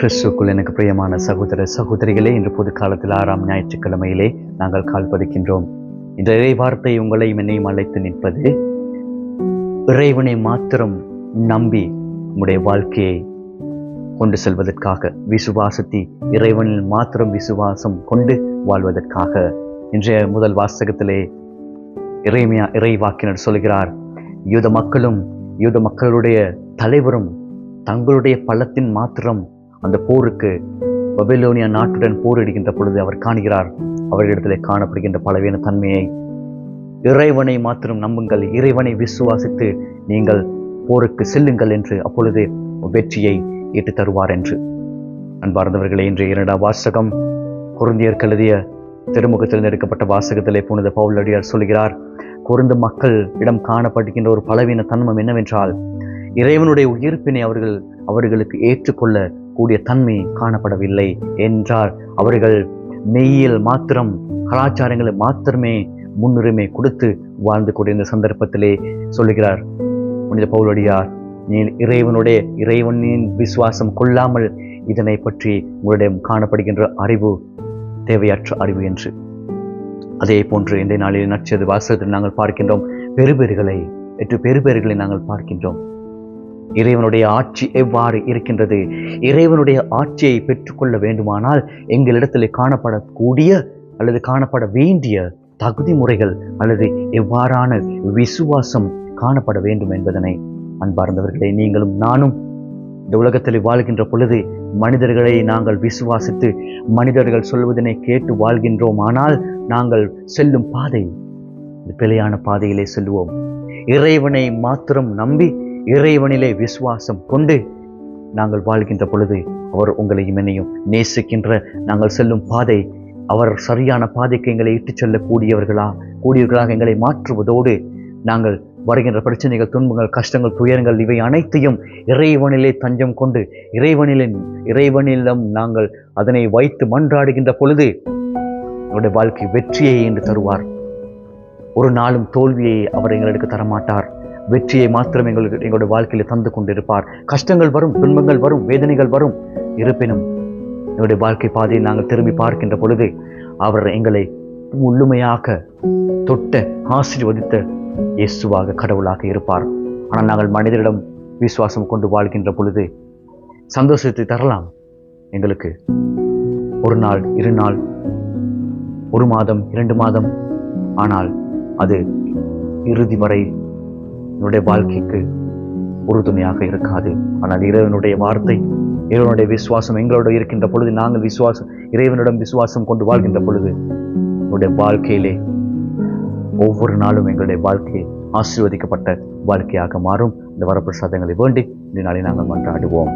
கிறிஸ்துக்குள் எனக்கு பிரியமான சகோதர சகோதரிகளே, இன்று பொது காலத்தில் 6ஆம் ஞாயிற்றுக்கிழமையிலே நாங்கள் கால் பதிக்கின்றோம். இந்த இறை வார்த்தை உங்களையும் என்னையும் அழைத்து நிற்பது, இறைவனை மாத்திரம் நம்பி உங்களுடைய வாழ்க்கையை கொண்டு செல்வதற்காக, விசுவாசத்தை இறைவனில் மாத்திரம் விசுவாசம் கொண்டு வாழ்வதற்காக. இன்றைய முதல் வாசகத்திலே இறை வாக்கினர் சொல்கிறார், யூத மக்களுடைய தலைவரும் தங்களுடைய பலத்தின் மாத்திரம் அந்த போருக்கு பபிலோனியா நாட்டுடன் போரிடுகின்ற பொழுது அவர் காணுகிறார் அவர்களிடத்திலே காணப்படுகின்ற பலவீன தன்மையை. இறைவனை மாத்திரம் நம்புங்கள், இறைவனை விசுவாசித்து நீங்கள் போருக்கு செல்லுங்கள் என்று, அப்பொழுது வெற்றியை ஈட்டு தருவார் என்று. அன்பார்ந்தவர்களே, இன்றைய 2ஆம் வாசகம் கொரிந்தியருக்கு எழுதிய திருமுகத்தில் எடுக்கப்பட்ட வாசகத்திலே புனித பவுலடியார் சொல்கிறார், கொரிந்து மக்கள் இடம் காணப்படுகின்ற ஒரு பலவீன தன்மம் என்னவென்றால், இறைவனுடைய உயிர்ப்பினை அவர்களுக்கு ஏற்றுக்கொள்ள கூடிய தன்மை காணப்படவில்லை என்றார். அவர்கள் மெய்யில் மாத்திரம், கலாச்சாரங்களை மாத்திரமே முன்னுரிமை கொடுத்து வாழ்ந்து கொண்டிருந்த சந்தர்ப்பத்திலே சொல்லுகிறார் புனித பவுலடியார், நீ இறைவனின் விசுவாசம் கொள்ளாமல் இதனை பற்றி உங்களிடம் காணப்படுகின்ற அறிவு தேவையற்ற அறிவு என்று. அதே போன்று இந்த நாளில் நற்செய்தி வாசகத்தில் நாங்கள் பார்க்கின்றோம், பெருபேறுகளை நாங்கள் பார்க்கின்றோம். இறைவனுடைய ஆட்சி எவ்வாறு இருக்கின்றது? இறைவனுடைய ஆட்சியை பெற்றுக்கொள்ள வேண்டுமானால் எங்களிடத்தில் காணப்படக்கூடிய அல்லது காணப்பட வேண்டிய தகுதி முறைகள் அல்லது எவ்வாறான விசுவாசம் காணப்பட வேண்டும் என்பதனை, அன்பார்ந்தவர்களே, நீங்களும் நானும் இந்த உலகத்தில் வாழ்கின்ற பொழுது மனிதர்களை நாங்கள் விசுவாசித்து மனிதர்கள் சொல்வதனை கேட்டு வாழ்கின்றோம். ஆனால் நாங்கள் செல்லும் பாதை பிழையான பாதையிலே செல்வோம். இறைவனை மாத்திரம் நம்பி இறைவனிலே விசுவாசம் கொண்டு நாங்கள் வாழ்கின்ற பொழுது அவர் உங்களையும் என்னையும் நேசிக்கின்ற, நாங்கள் செல்லும் பாதை அவர் சரியான பாதைக்கு எங்களை இட்டுச் செல்லக்கூடியவர்களாக எங்களை மாற்றுவதோடு, நாங்கள் வருகின்ற பிரச்சனைகள், துன்பங்கள், கஷ்டங்கள், துயரங்கள் இவை அனைத்தையும் இறைவனிலே தஞ்சம் கொண்டு இறைவனிடம் நாங்கள் அதனை வைத்து மன்றாடுகின்ற பொழுது எங்களுடைய வாழ்க்கை வெற்றியை என்று தருவார். ஒரு நாளும் தோல்வியை அவர் எங்களுக்கு தரமாட்டார். வெற்றியை மாத்திரம் எங்களுடைய வாழ்க்கையில தந்து கொண்டிருப்பார். கஷ்டங்கள் வரும், துன்பங்கள் வரும், வேதனைகள் வரும். இருப்பினும் எங்களுடைய வாழ்க்கை பாதையை நாங்கள் திரும்பி பார்க்கின்ற பொழுது அவர் எங்களை முழுமையாக தொட்ட ஆசீர்வதித்த இயேசுவாக, கடவுளாக இருப்பார். ஆனால் நாங்கள் மனிதரிடம் விசுவாசம் கொண்டு வாழ்கின்ற பொழுது சந்தோஷத்தை தரலாம் எங்களுக்கு. ஒரு நாள், 2 நாள், 1 மாதம், 2 மாதம், ஆனால் அது இறுதி வரை என்னுடைய வாழ்க்கைக்கு உறுதுணையாக இருக்காது. ஆனால் இறைவனுடைய வார்த்தை, இறைவனுடைய விசுவாசம் எங்களோட இருக்கின்ற பொழுது, நாங்கள் இறைவனிடம் விசுவாசம் கொண்டு வாழ்கின்ற பொழுது என்னுடைய வாழ்க்கையிலே ஒவ்வொரு நாளும் எங்களுடைய வாழ்க்கை ஆசீர்வதிக்கப்பட்ட வாழ்க்கையாக மாறும். இந்த வரப்பிரசாதங்களை வேண்டி இந்த நாளை நாங்கள் மன்றாடுவோம்.